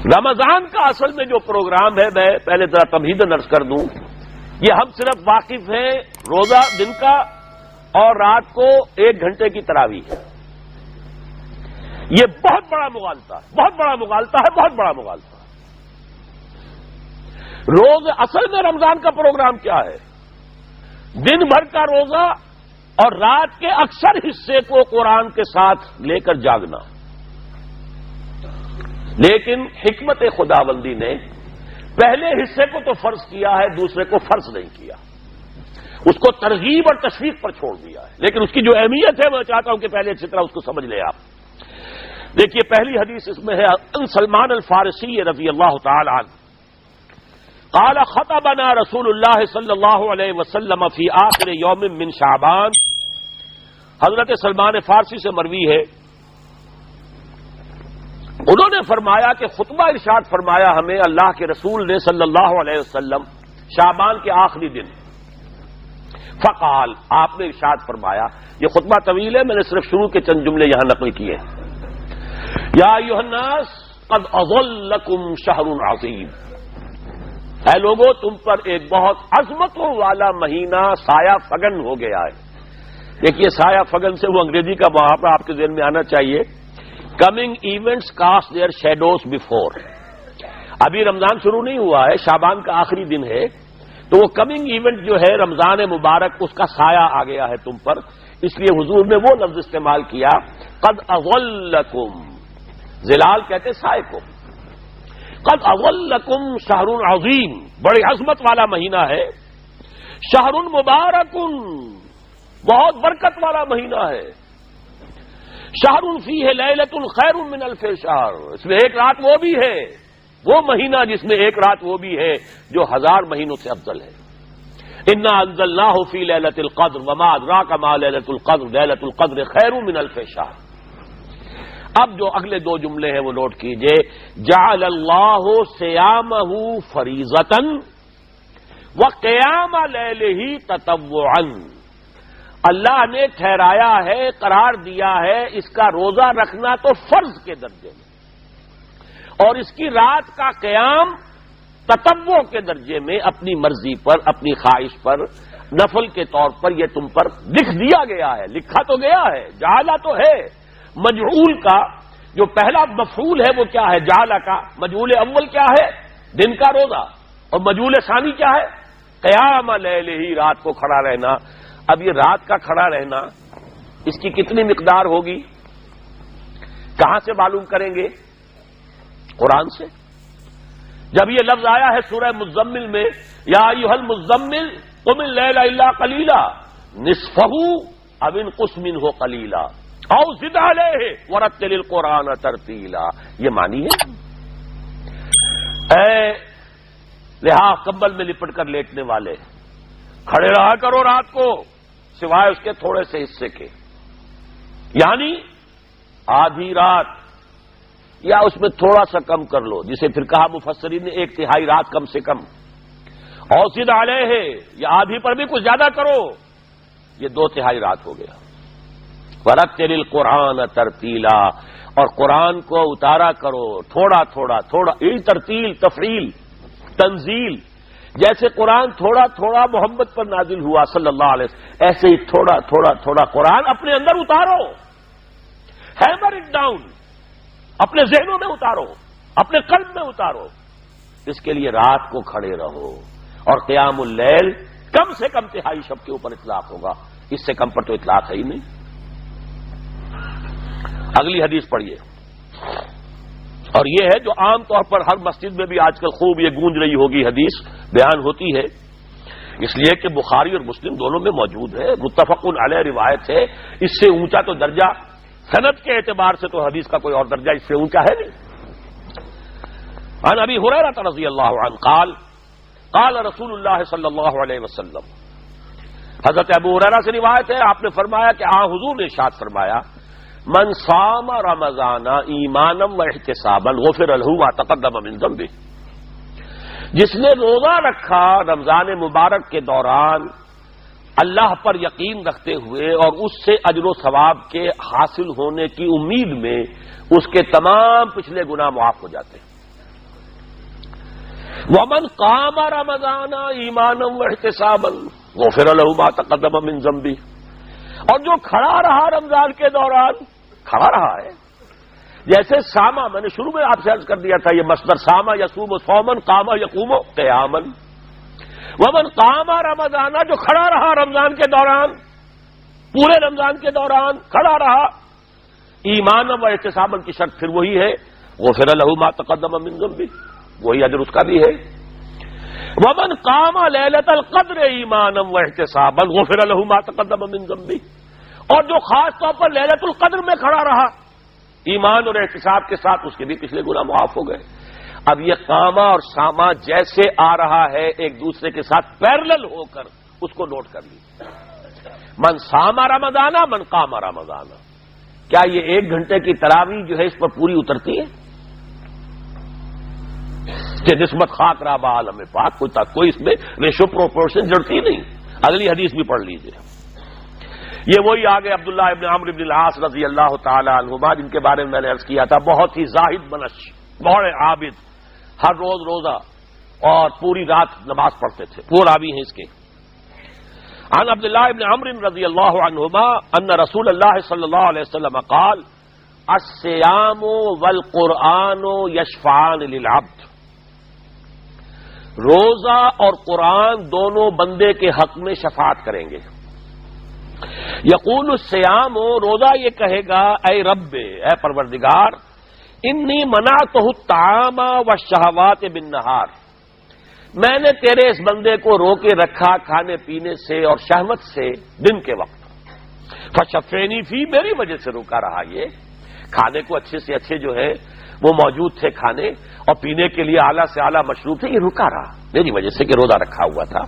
رمضان کا اصل میں جو پروگرام ہے، میں پہلے ذرا تمہیداً عرض کر دوں، یہ ہم صرف واقف ہیں روزہ دن کا اور رات کو 1 گھنٹے کی تراویح ہے۔ یہ بہت بڑا مغالطہ ہے، بہت بڑا مغالطہ ہے، بہت بڑا مغالطہ ہے۔ روز اصل میں رمضان کا پروگرام کیا ہے؟ دن بھر کا روزہ اور رات کے اکثر حصے کو قرآن کے ساتھ لے کر جاگنا۔ لیکن حکمت خداوندی نے پہلے حصے کو تو فرض کیا ہے، دوسرے کو فرض نہیں کیا، اس کو ترغیب اور تشویق پر چھوڑ دیا ہے۔ لیکن اس کی جو اہمیت ہے میں چاہتا ہوں کہ پہلے اچھی طرح اس کو سمجھ لیں آپ۔ دیکھیے پہلی حدیث اس میں ہے ان سلمان الفارسی رضی اللہ تعالی عنہ قال خطبنا رسول اللہ صلی اللہ علیہ وسلم فی آخر یوم من شعبان۔ حضرت سلمان فارسی سے مروی ہے، انہوں نے فرمایا کہ خطبہ ارشاد فرمایا ہمیں اللہ کے رسول نے صلی اللہ علیہ وسلم شعبان کے آخری دن۔ فقال، آپ نے ارشاد فرمایا، یہ خطبہ طویل ہے، میں نے صرف شروع کے چند جملے یہاں نقل کیے۔ یا ایھا الناس قد اظلکم شہر عظیم، اے لوگوں تم پر ایک بہت عظمتوں والا مہینہ سایہ فگن ہو گیا ہے۔ دیکھیے سایہ فگن سے وہ انگریزی کا محاورہ آپ کے ذہن میں آنا چاہیے، coming events cast their shadows before. ابھی رمضان شروع نہیں ہوا ہے، شعبان کا آخری دن ہے، تو وہ کمنگ ایونٹ جو ہے رمضان مبارک، اس کا سایہ آ گیا ہے تم پر، اس لیے حضور نے وہ لفظ استعمال کیا قد اظلکم، ظلال کہتے سائے کو، قد اظلکم شہر عظیم، بڑی عظمت والا مہینہ ہے، شہر مبارک، بہت برکت والا مہینہ ہے، شہر فیہ لیلۃ خیر من الف شہر، اس میں ایک رات وہ بھی ہے، وہ مہینہ جس میں ایک رات وہ بھی ہے جو 1000 مہینوں سے افضل ہے۔ انا انزلناہ فی لیلۃ القدر وما ادراک ما لیلۃ القدر لیلۃ القدر خیر من الف شہر۔ اب جو اگلے 2 جملے ہیں وہ نوٹ کیجئے، جعل اللہ صیامہ فریضۃ وقیام لیلہ تطوعا، اللہ نے ٹھہرایا ہے، قرار دیا ہے اس کا روزہ رکھنا تو فرض کے درجے میں، اور اس کی رات کا قیام تطوع کے درجے میں، اپنی مرضی پر، اپنی خواہش پر، نفل کے طور پر یہ تم پر لکھ دیا گیا ہے، لکھا تو گیا ہے، جعلہ تو ہے۔ مجعول کا جو پہلا مفعول ہے وہ کیا ہے؟ جعلہ کا مجعول اول کیا ہے؟ دن کا روزہ، اور مجعول ثانی کیا ہے؟ قیام لیلہ، رات کو کھڑا رہنا۔ اب یہ رات کا کھڑا رہنا اس کی کتنی مقدار ہوگی؟ کہاں سے معلوم کریں گے؟ قرآن سے۔ جب یہ لفظ آیا ہے سورہ مزمل میں، یا ایھا المزمل قم اللیل الا قلیلا نصفہ او انقص منہ قلیلا او زد علیہ ورتل القرآن ترتیلا، یہ معنی ہے اے لحاظ کمبل میں لپٹ کر لیٹنے والے، کھڑے رہا کرو رات کو سوائے اس کے تھوڑے سے حصے کے، یعنی آدھی رات یا اس میں تھوڑا سا کم کر لو، جسے پھر کہا مفسرین نے 1/3 رات کم سے کم، اور زد علیہ یا آدھی پر بھی کچھ زیادہ کرو، یہ 2/3 رات ہو گیا۔ ورتل القرآن ترتیلا، اور قرآن کو اتارا کرو تھوڑا تھوڑا تھوڑا، ترتیل، تفعیل، تنزیل، جیسے قرآن تھوڑا تھوڑا محمد پر نازل ہوا صلی اللہ علیہ وسلم، ایسے ہی تھوڑا تھوڑا تھوڑا قرآن اپنے اندر اتارو، ہیمر اٹ ڈاؤن، اپنے ذہنوں میں اتارو، اپنے قلب میں اتارو۔ اس کے لیے رات کو کھڑے رہو، اور قیام اللیل کم سے کم 1/3 شب کے اوپر اطلاق ہوگا، اس سے کم پر تو اطلاق ہے ہی نہیں۔ اگلی حدیث پڑھیے، اور یہ ہے جو عام طور پر ہر مسجد میں بھی آج کل خوب یہ گونج رہی ہوگی، حدیث بیان ہوتی ہے، اس لیے کہ بخاری اور مسلم دونوں میں موجود ہے، متفق علیہ روایت ہے، اس سے اونچا تو درجہ سند کے اعتبار سے تو حدیث کا کوئی اور درجہ اس سے اونچا ہے نہیں۔ عن ابی ہریرہ رضی اللہ عنہ قال قال رسول اللہ صلی اللہ علیہ وسلم، حضرت ابو ہریرہ سے روایت ہے، آپ نے فرمایا کہ حضور نے ارشاد فرمایا، من صام رمضان ایمانا و احتسابا غفر له ما تقدم من ذنبه، جس نے روزہ رکھا رمضان مبارک کے دوران اللہ پر یقین رکھتے ہوئے اور اس سے اجر و ثواب کے حاصل ہونے کی امید میں، اس کے تمام پچھلے گناہ معاف ہو جاتے ہیں۔ ومن قام رمضان ایمانا واحتسابا غفر له ما تقدم من ذنبه، اور جو کھڑا رہا رمضان کے دوران، کھڑا رہا ہے، جیسے ساما، میں نے شروع میں آپ سے عرض کر دیا تھا، یہ مصدر ساما یصوم صوما قام یقوم قیاما، ومن قام رمضان، جو کھڑا رہا رمضان کے دوران، پورے رمضان کے دوران کھڑا رہا، ایمانا و احتسابا کی شرط پھر وہی ہے، غفر له ما تقدم من ذنبه، وہی اجر اس کا بھی ہے۔ ومن قام لیلۃ القدر ایمانا واحتسابا غفر له ما تقدم من ذنبه، اور جو خاص طور پر لیلۃ القدر میں کھڑا رہا ایمان اور احتساب کے ساتھ، اس کے بھی پچھلے گناہ معاف ہو گئے۔ اب یہ قامہ اور ساما جیسے آ رہا ہے ایک دوسرے کے ساتھ پیرلل ہو کر، اس کو نوٹ کر لیجیے۔ من ساما رمضان من قام رمضان، کیا یہ 1 گھنٹے کی تراویح جو ہے اس پر پوری اترتی ہے کہ نسبت خاک رابع عالم پاک، کوئی اس میں ریشو پروپورشن جڑتی نہیں؟ اگلی حدیث بھی پڑھ لیجیے۔ یہ وہی آگے عبداللہ ابن عمرو ابن العاص رضی اللہ تعالی عنہما، جن کے بارے میں نے عرض کیا تھا، بہت ہی زاہد منش، بڑے عابد، ہر روز روزہ اور پوری رات نماز پڑھتے تھے، وہ راوی ہیں اس کے۔ عن عبداللہ ابن عمرو رضی اللہ عنہما ان رسول اللہ صلی اللہ علیہ وسلم قال الصیام والقرآن یشفعان للعبد، روزہ اور قرآن دونوں بندے کے حق میں شفاعت کریں گے۔ یقول الصیام، روزہ یہ کہے گا اے رب، اے پروردگار، انی منعتہ الطعام والشہوات بالنہار، میں نے تیرے اس بندے کو روکے رکھا کھانے پینے سے اور شہوت سے دن کے وقت، فشفینی فی، میری وجہ سے روکا رہا، یہ کھانے کو اچھے سے اچھے جو ہے وہ موجود تھے کھانے، اور پینے کے لیے اعلیٰ سے اعلیٰ مشروب تھے، یہ رکا رہا میری وجہ سے کہ روزہ رکھا ہوا تھا،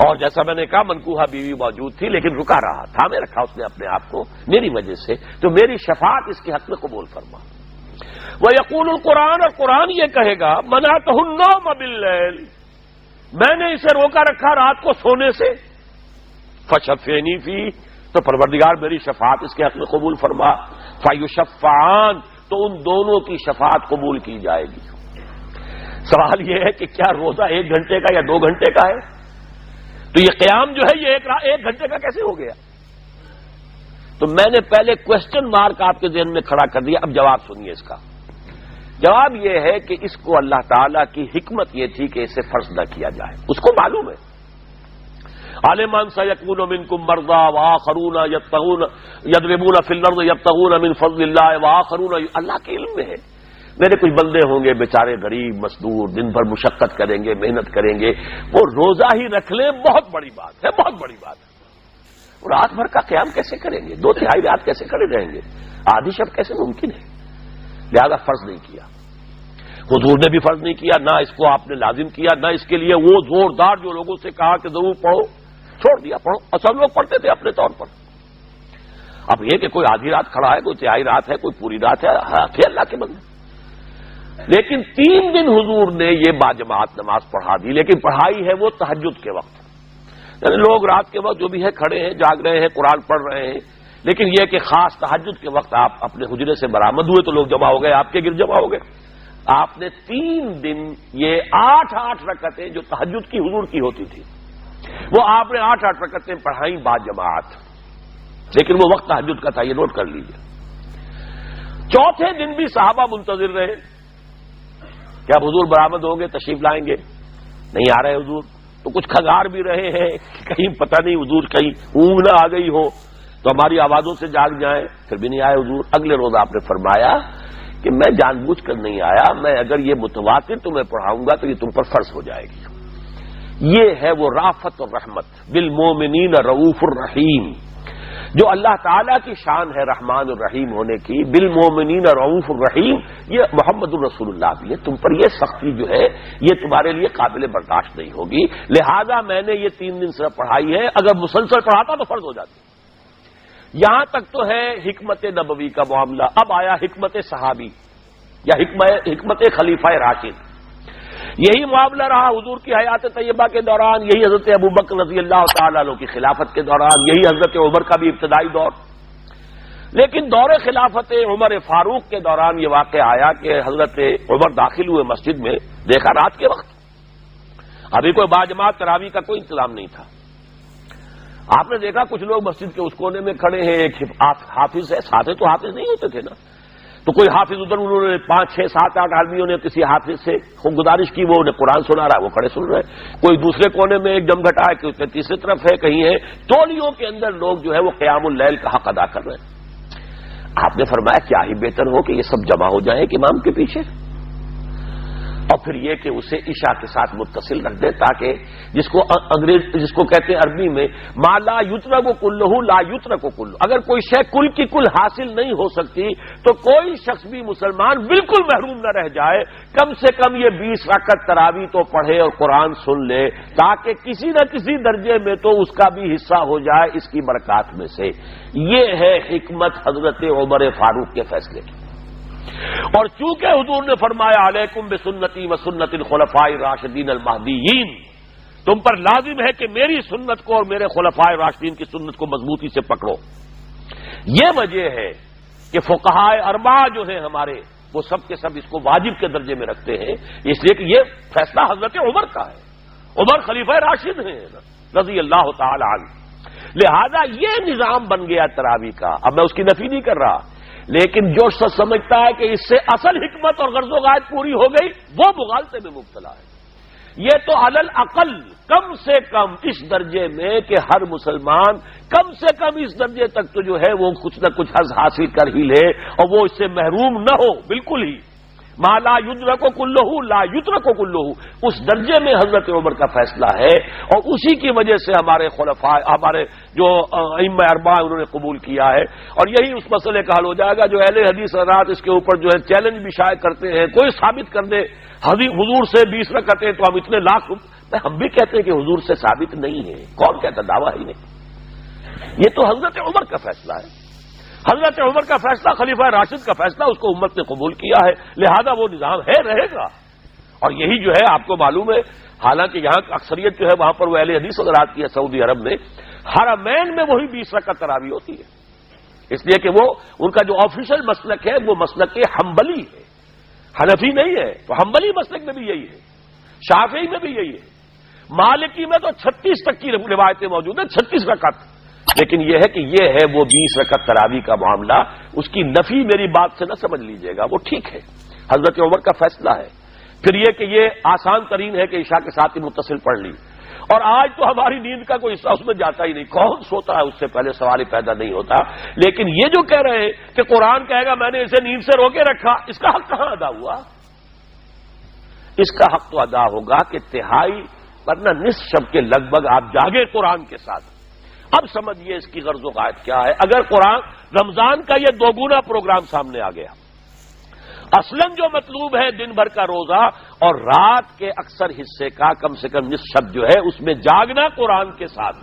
اور جیسا میں نے کہا منکوحہ بیوی موجود تھی لیکن رکا رہا، تھامے رکھا اس نے اپنے آپ کو میری وجہ سے، تو میری شفاعت اس کے حق میں قبول فرما۔ وَيَقُولُ الْقُرْآنُ، اور قرآن یہ کہے گا مَنَعْتُهُ النَّوْمَ بِاللَّيْلِ، میں نے اسے روکا رکھا رات کو سونے سے، فَشَفِّعْنِي فِيهِ، تو پروردگار میری شفاعت اس کے حق میں قبول فرما، فَيُشَفَّعَانِ، تو ان دونوں کی شفاعت قبول کی جائے گی۔ سوال یہ ہے کہ کیا روزہ 1 گھنٹے کا یا 2 گھنٹے کا ہے؟ تو یہ قیام جو ہے یہ 1 گھنٹے کا کیسے ہو گیا؟ تو میں نے پہلے کوشچن مارک آپ کے ذہن میں کھڑا کر دیا، اب جواب سنیے اس کا۔ جواب یہ ہے کہ اس کو اللہ تعالیٰ کی حکمت یہ تھی کہ اسے فرض نہ کیا جائے، اس کو معلوم ہے۔ عالمان سیکون منکم مرضی وآخرون یضربون فی الارض یبتغون من فضل اللہ وآخرون، اللہ کے علم میں ہے میرے کچھ بندے ہوں گے بیچارے غریب مزدور، دن بھر مشقت کریں گے، محنت کریں گے، وہ روزہ ہی رکھ لیں، بہت بڑی بات ہے، بہت بڑی بات ہے۔ رات بھر کا قیام کیسے کریں گے؟ 2/3 رات کیسے کھڑے رہیں گے؟ آدھی شب کیسے ممکن ہے؟ لہذا فرض نہیں کیا، حضور نے بھی فرض نہیں کیا، نہ اس کو آپ نے لازم کیا، نہ اس کے لیے وہ زوردار جو لوگوں سے کہا کہ ضرور پڑھو، چھوڑ دیا پڑھو، اور سب لوگ پڑھتے تھے اپنے طور پر۔ اب یہ کہ کوئی آدھی رات کھڑا ہے، کوئی 1/3 رات ہے، کوئی پوری رات ہے، تھے اللہ کے بندے۔ لیکن 3 دن حضور نے یہ باجماعت نماز پڑھا دی، لیکن پڑھائی ہے وہ تہجد کے وقت، یعنی لوگ رات کے وقت جو بھی ہے کھڑے ہیں، جاگ رہے ہیں، قرآن پڑھ رہے ہیں، لیکن یہ کہ خاص تہجد کے وقت آپ اپنے حجرے سے برآمد ہوئے تو لوگ جمع ہو گئے، آپ کے گرد جمع ہو گئے۔ آپ نے 3 دن یہ 8 رکعتیں جو تہجد کی حضور کی ہوتی تھی، وہ آپ نے 8 رکعتیں پڑھائیں باجماعت، لیکن وہ وقت تہجد کا تھا، یہ نوٹ کر لیجیے۔ 4تھے دن بھی صحابہ منتظر رہے کہ اب حضور برآمد ہوں گے، تشریف لائیں گے، نہیں آ رہے حضور، تو کچھ کھنگار بھی رہے ہیں، کہیں پتہ نہیں حضور کہیں اونگ نہ آ گئی ہو تو ہماری آوازوں سے جاگ جائیں، پھر بھی نہیں آئے حضور۔ اگلے روز آپ نے فرمایا کہ میں جان بوجھ کر نہیں آیا، میں اگر یہ متواتر تمہیں پڑھاؤں گا تو یہ تم پر فرض ہو جائے گی۔ یہ ہے وہ رافت اور رحمت، بالمومنین رؤوف الرحیم، جو اللہ تعالیٰ کی شان ہے رحمان الرحیم ہونے کی، بالمومنین رؤوف الرحیم، یہ محمد الرسول اللہ بھی ہے، تم پر یہ سختی جو ہے یہ تمہارے لیے قابل برداشت نہیں ہوگی، لہذا میں نے یہ 3 دن صرف پڑھائی ہے، اگر مسلسل پڑھاتا تو فرض ہو جاتی۔ یہاں تک تو ہے حکمت نبوی کا معاملہ، اب آیا حکمت صحابی یا حکمت خلیفہ راشد۔ یہی معاملہ رہا حضور کی حیات طیبہ کے دوران، یہی حضرت ابوبکر رضی اللہ تعالیٰ عنہ کی خلافت کے دوران، یہی حضرت عمر کا بھی ابتدائی دور۔ لیکن دور خلافت عمر فاروق کے دوران یہ واقعہ آیا کہ حضرت عمر داخل ہوئے مسجد میں، دیکھا رات کے وقت ابھی کوئی باجماعت تراویح کا کوئی انتظام نہیں تھا. آپ نے دیکھا کچھ لوگ مسجد کے اس کونے میں کھڑے ہیں، ایک حافظ ہے، ساتھے تو حافظ نہیں ہوتے تھے نا، تو کوئی حافظ ادھر، انہوں نے 5 6 7 8 آدمیوں نے کسی حافظ سے گزارش کی، وہ انہیں قرآن سنا رہا ہے، وہ کھڑے سن رہے ہیں. کوئی دوسرے کونے میں ایک جمگھٹا ہے، کوئی تیسری طرف ہے، کہیں ہے. ٹولیوں کے اندر لوگ جو ہے وہ قیام اللیل کا حق ادا کر رہے ہیں. آپ نے فرمایا کیا ہی بہتر ہو کہ یہ سب جمع ہو جائیں کہ امام کے پیچھے، اور پھر یہ کہ اسے عشاء کے ساتھ متصل رکھ دے، تاکہ جس کو کہتے ہیں عربی میں ما لا یترک کلہ لا یترک کلہ، اگر کوئی شے کل کی کل حاصل نہیں ہو سکتی تو کوئی شخص بھی مسلمان بالکل محروم نہ رہ جائے. کم سے کم یہ 20 رکعت تراویح تو پڑھے اور قرآن سن لے، تاکہ کسی نہ کسی درجے میں تو اس کا بھی حصہ ہو جائے اس کی برکات میں سے. یہ ہے حکمت حضرت عمر فاروق کے فیصلے کی. اور چونکہ حضور نے فرمایا علیکم بسنتی و سنت الخلفاء الراشدین المہدیین، تم پر لازم ہے کہ میری سنت کو اور میرے خلفاء راشدین کی سنت کو مضبوطی سے پکڑو. یہ وجہ ہے کہ فقہاء اربعہ جو ہیں ہمارے، وہ سب کے سب اس کو واجب کے درجے میں رکھتے ہیں، اس لیے کہ یہ فیصلہ حضرت عمر کا ہے. عمر خلیفہ راشد ہیں رضی اللہ تعالی عنہ. لہذا یہ نظام بن گیا تراویح کا. اب میں اس کی نفی نہیں کر رہا، لیکن جو شخص سمجھتا ہے کہ اس سے اصل حکمت اور غرض و غایت پوری ہو گئی، وہ مغالطے میں مبتلا ہے. یہ تو علی الاقل کم سے کم اس درجے میں کہ ہر مسلمان کم سے کم اس درجے تک تو جو ہے وہ کچھ نہ کچھ حظ حاصل کر ہی لے اور وہ اس سے محروم نہ ہو بالکل ہی. ما لا یدرک کلہ لا یترک کلہ، اس درجے میں حضرت عمر کا فیصلہ ہے، اور اسی کی وجہ سے ہمارے خلفاء، ہمارے جو ائمہ اربعہ انہوں نے قبول کیا ہے. اور یہی اس مسئلے کا حل ہو جائے گا. جو اہل حدیث حضرات اس کے اوپر جو ہے چیلنج بھی شائع کرتے ہیں، کوئی ثابت کر دے حضور سے 20 رکعتیں تو ہم اتنے لاکھ، ہم بھی کہتے ہیں کہ حضور سے ثابت نہیں ہے. کون کہتا؟ دعویٰ ہی نہیں. یہ تو حضرت عمر کا فیصلہ ہے. حضرت عمر کا فیصلہ، خلیفہ راشد کا فیصلہ، اس کو امت نے قبول کیا ہے، لہذا وہ نظام ہے، رہے گا. اور یہی جو ہے آپ کو معلوم ہے، حالانکہ یہاں اکثریت جو ہے وہاں پر وہ اہل حدیث حضرات کی ہے سعودی عرب میں، حرمین میں وہی 20 رکعت تراویح ہوتی ہے. اس لیے کہ وہ ان کا جو آفیشل مسلک ہے وہ مسلک حنبلی ہے، حنفی نہیں ہے. تو حنبلی مسلک میں بھی یہی ہے، شافعی میں بھی یہی ہے، مالکی میں تو 36 تک کی روایتیں موجود ہیں، 36 رکعت. لیکن یہ ہے کہ یہ ہے وہ 20 رکعت تراویح کا معاملہ. اس کی نفی میری بات سے نہ سمجھ لیجئے گا، وہ ٹھیک ہے، حضرت عمر کا فیصلہ ہے. پھر یہ کہ یہ آسان ترین ہے کہ عشاء کے ساتھ ہی متصل پڑھ لی. اور آج تو ہماری نیند کا کوئی حصہ اس میں جاتا ہی نہیں. کون سوتا ہے؟ اس سے پہلے سوال ہی پیدا نہیں ہوتا. لیکن یہ جو کہہ رہے ہیں کہ قرآن کہے گا میں نے اسے نیند سے روکے رکھا، اس کا حق کہاں ادا ہوا؟ اس کا حق تو ادا ہوگا کہ تہائی ورنہ نصف شب کے لگ بھگ آپ جاگے قرآن کے ساتھ. اب سمجھیے اس کی غرض و غایت کیا ہے. اگر قرآن رمضان کا یہ دوگنا پروگرام سامنے آ گیا، اصلاً جو مطلوب ہے دن بھر کا روزہ اور رات کے اکثر حصے کا کم سے کم نصف شب جو ہے اس میں جاگنا قرآن کے ساتھ،